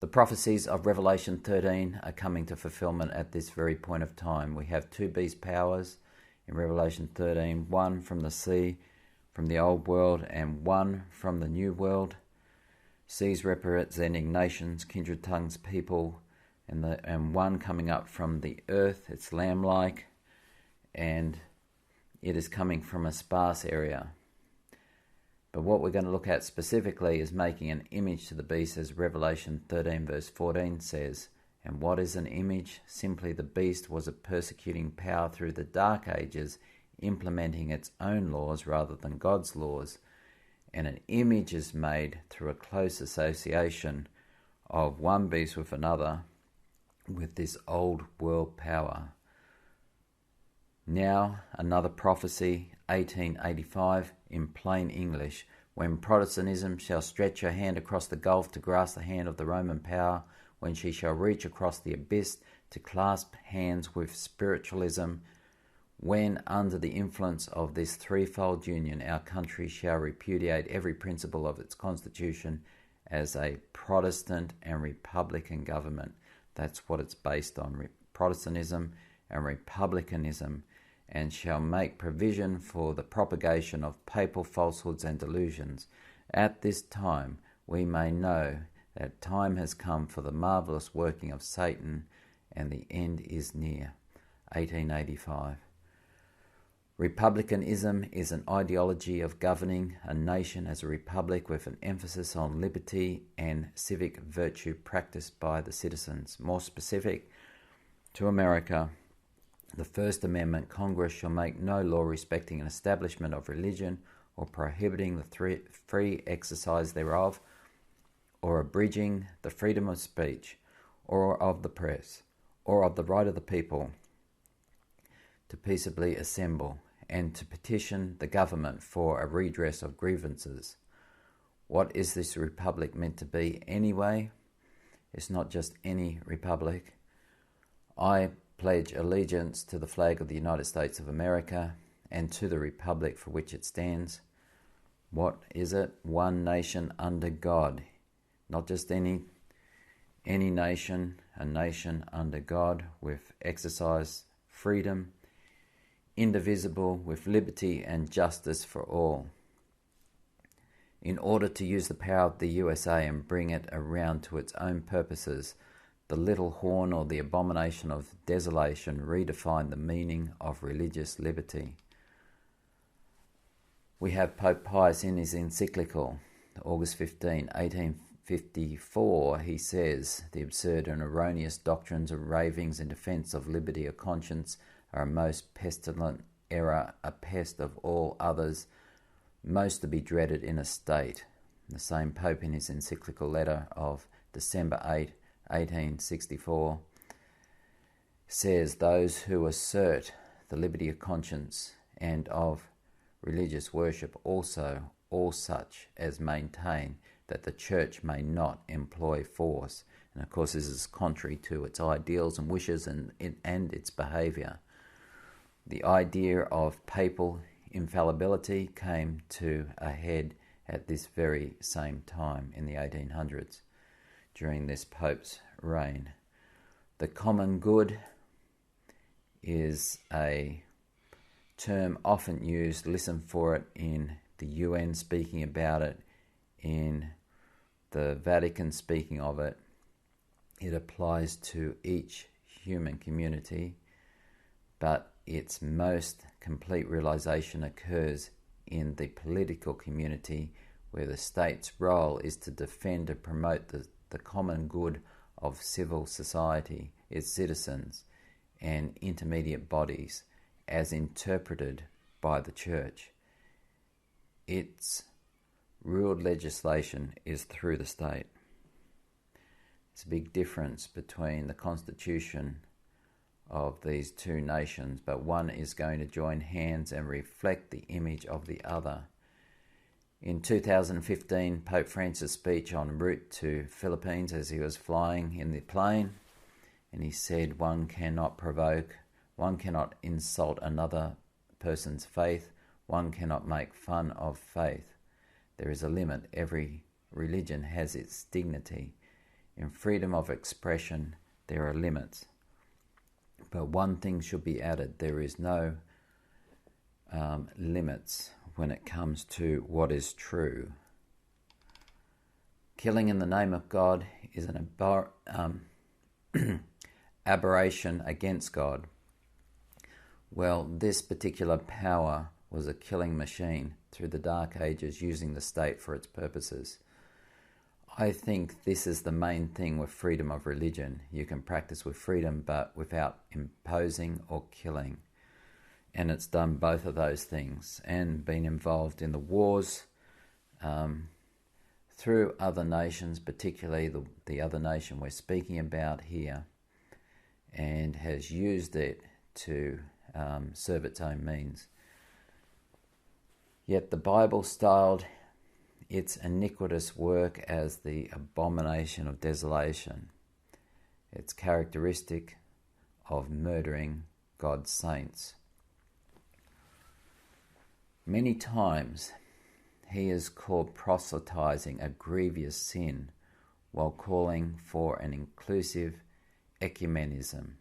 The prophecies of Revelation 13 are coming to fulfillment at this very point of time. We have two beast powers in Revelation 13, one from the sea, from the old world, and one from the new world. Seas representing nations, kindred tongues, people, and one coming up from the earth. It's lamb-like, and it is coming from a sparse area. But what we're going to look at specifically is making an image to the beast, as Revelation 13 verse 14 says. And what is an image? Simply the beast was a persecuting power through the dark ages, implementing its own laws rather than God's laws. And an image is made through a close association of one beast with another, with this old world power. Now, another prophecy, 1885, in plain English: when Protestantism shall stretch her hand across the gulf to grasp the hand of the Roman power, when she shall reach across the abyss to clasp hands with spiritualism, when under the influence of this threefold union our country shall repudiate every principle of its constitution as a Protestant and Republican government. That's what it's based on, Protestantism and Republicanism, and shall make provision for the propagation of papal falsehoods and delusions. At this time we may know that time has come for the marvellous working of Satan, and the end is near. 1885. Republicanism is an ideology of governing a nation as a republic with an emphasis on liberty and civic virtue practiced by the citizens. More specific to America, the First Amendment: Congress shall make no law respecting an establishment of religion or prohibiting the free exercise thereof, or abridging the freedom of speech or of the press, or of the right of the people to peaceably assemble and to petition the government for a redress of grievances. What is this republic meant to be anyway? It's not just any republic. I pledge allegiance to the flag of the United States of America and to the republic for which it stands. What is it? One nation under God. Not just any nation, a nation under God, with exercise freedom, indivisible, with liberty and justice for all. In order to use the power of the USA and bring it around to its own purposes, the little horn, or the abomination of desolation, redefined the meaning of religious liberty. We have Pope Pius in his encyclical, August 15, 1854, he says, the absurd and erroneous doctrines and ravings in defence of liberty of conscience are a most pestilent error, a pest of all others, most to be dreaded in a state. The same Pope in his encyclical letter of December 8, 1864, says, those who assert the liberty of conscience and of religious worship also, all such as maintain that the Church may not employ force. And of course this is contrary to its ideals and wishes and its behaviour. The idea of papal infallibility came to a head at this very same time in the 1800s, during this Pope's reign. The common good is a term often used. Listen for it in the UN speaking about it, in the Vatican speaking of it. It applies to each human community, but its most complete realization occurs in the political community, where the state's role is to defend and promote the common good of civil society, its citizens, and intermediate bodies, as interpreted by the Church. Its ruled legislation is through the state. It's a big difference between the constitution of these two nations, but one is going to join hands and reflect the image of the other. In 2015, Pope Francis' speech en route to Philippines as he was flying in the plane, and he said, one cannot provoke, one cannot insult another person's faith, one cannot make fun of faith. There is a limit. Every religion has its dignity. In freedom of expression, there are limits. But one thing should be added: there is no limits when it comes to what is true. Killing in the name of God is an aberration against God. Well, this particular power was a killing machine through the Dark Ages, using the state for its purposes. I think this is the main thing with freedom of religion. You can practice with freedom, but without imposing or killing. And it's done both of those things, and been involved in the wars through other nations, particularly the other nation we're speaking about here, and has used it to serve its own means. Yet the Bible styled its iniquitous work as the abomination of desolation. It's characteristic of murdering God's saints. Many times he is called proselytizing a grievous sin, while calling for an inclusive ecumenism.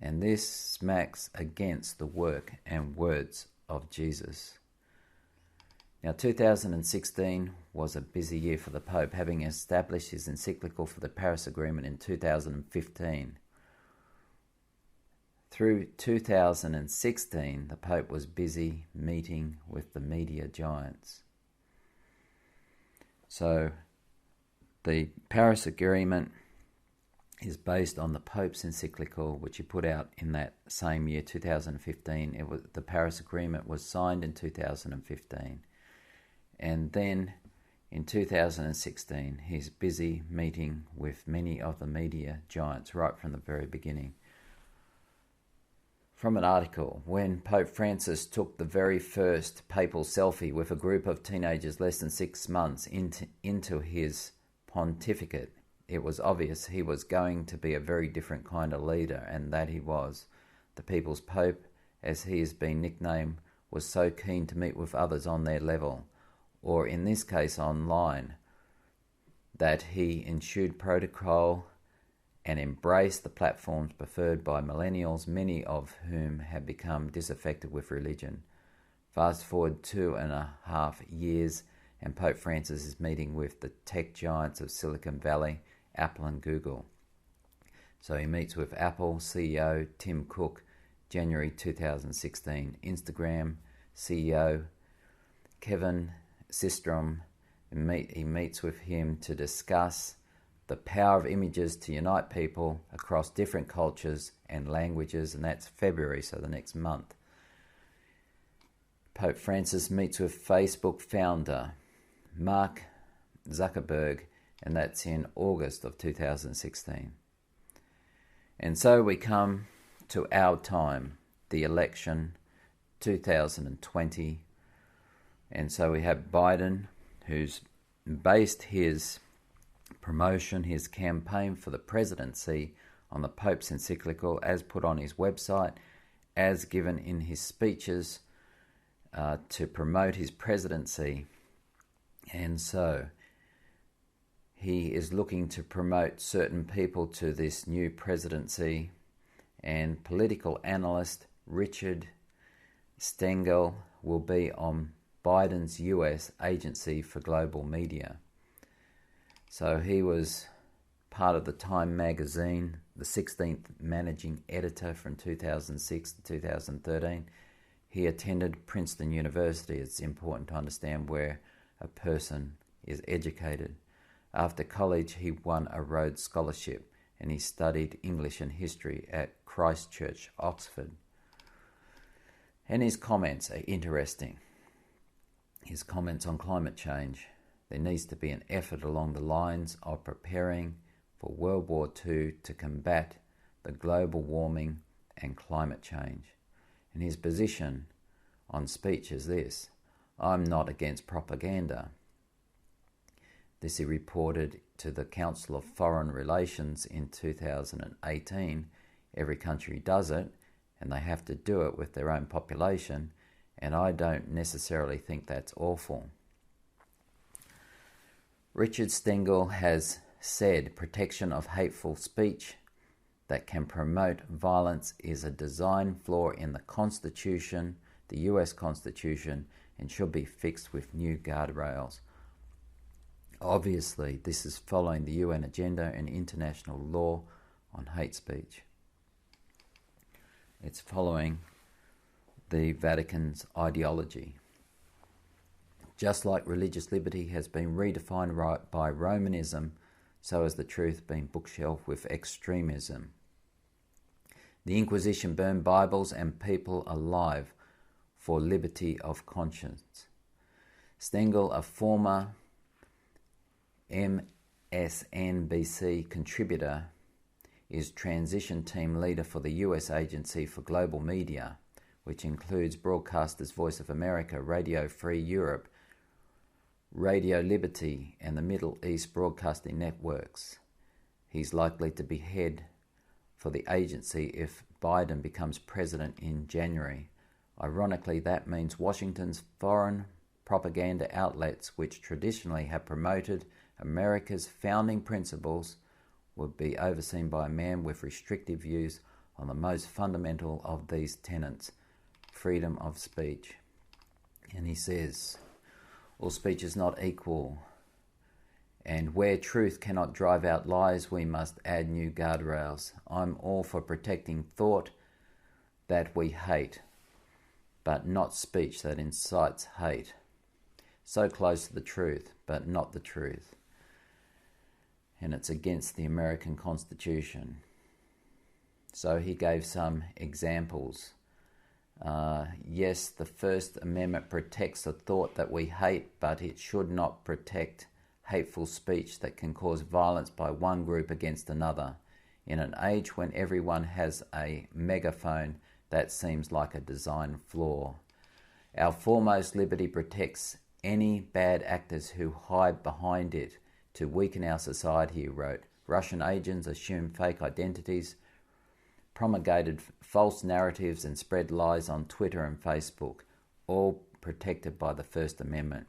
And this smacks against the work and words of Jesus. Now, 2016 was a busy year for the Pope, having established his encyclical for the Paris Agreement in 2015. Through 2016, the Pope was busy meeting with the media giants. So, the Paris Agreement is based on the Pope's encyclical, which he put out in that same year, 2015. The Paris Agreement was signed in 2015. And then in 2016, he's busy meeting with many of the media giants right from the very beginning. From an article, when Pope Francis took the very first papal selfie with a group of teenagers less than 6 months into his pontificate, it was obvious he was going to be a very different kind of leader, and that he was. The People's Pope, as he has been nicknamed, was so keen to meet with others on their level, or in this case online, that he eschewed protocol and embraced the platforms preferred by millennials, many of whom have become disaffected with religion. Fast forward 2.5 years, and Pope Francis is meeting with the tech giants of Silicon Valley, Apple and Google. So he meets with Apple CEO Tim Cook, January 2016. Instagram CEO Kevin Systrom, he meets with him to discuss the power of images to unite people across different cultures and languages, and that's February, so the next month. Pope Francis meets with Facebook founder Mark Zuckerberg, and that's in August of 2016. And so we come to our time, the election, 2020. And so we have Biden, who's based his promotion, his campaign for the presidency on the Pope's encyclical, as put on his website, as given in his speeches to promote his presidency. And so he is looking to promote certain people to this new presidency, and political analyst Richard Stengel will be on Biden's US Agency for Global Media. So he was part of the Time magazine, the 16th managing editor from 2006 to 2013. He attended Princeton University. It's important to understand where a person is educated. After college, he won a Rhodes Scholarship, and he studied English and history at Christ Church, Oxford. And his comments are interesting. His comments on climate change. There needs to be an effort along the lines of preparing for World War II to combat the global warming and climate change. And his position on speech is this: I'm not against propaganda. This he reported to the Council of Foreign Relations in 2018. Every country does it, and they have to do it with their own population, and I don't necessarily think that's awful. Richard Stengel has said protection of hateful speech that can promote violence is a design flaw in the Constitution, the US Constitution, and should be fixed with new guardrails. Obviously, this is following the UN agenda and international law on hate speech. It's following the Vatican's ideology. Just like religious liberty has been redefined by Romanism, so has the truth been bookshelved with extremism. The Inquisition burned Bibles and people alive for liberty of conscience. Stengel, a former MSNBC contributor, is transition team leader for the US Agency for Global Media, which includes broadcasters Voice of America, Radio Free Europe, Radio Liberty, and the Middle East Broadcasting Networks. He's likely to be head for the agency if Biden becomes president in January. Ironically, that means Washington's foreign propaganda outlets, which traditionally have promoted America's founding principles, would be overseen by a man with restrictive views on the most fundamental of these tenets, freedom of speech. And he says, all speech is not equal, and where truth cannot drive out lies, we must add new guardrails. I'm all for protecting thought that we hate, but not speech that incites hate. So close to the truth, but not the truth. And it's against the American Constitution. So he gave some examples. Yes, the First Amendment protects the thought that we hate, but it should not protect hateful speech that can cause violence by one group against another. In an age when everyone has a megaphone, that seems like a design flaw. Our foremost liberty protects any bad actors who hide behind it to weaken our society, he wrote. Russian agents assumed fake identities, promulgated false narratives, and spread lies on Twitter and Facebook, all protected by the First Amendment.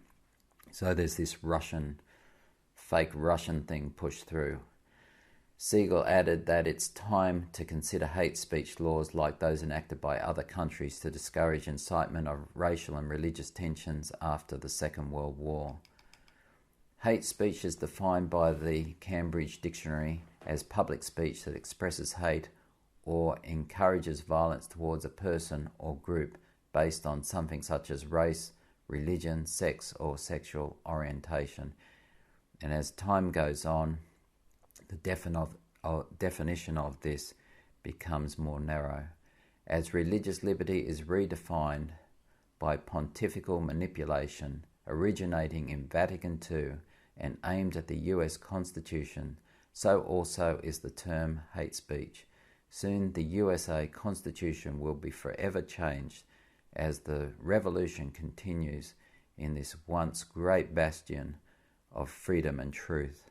So there's this fake Russian thing pushed through. Siegel added that it's time to consider hate speech laws like those enacted by other countries to discourage incitement of racial and religious tensions after the Second World War. Hate speech is defined by the Cambridge Dictionary as public speech that expresses hate or encourages violence towards a person or group based on something such as race, religion, sex, or sexual orientation. And as time goes on, the definition of this becomes more narrow. As religious liberty is redefined by pontifical manipulation originating in Vatican II and aimed at the US Constitution, so also is the term hate speech. Soon the USA Constitution will be forever changed as the revolution continues in this once great bastion of freedom and truth.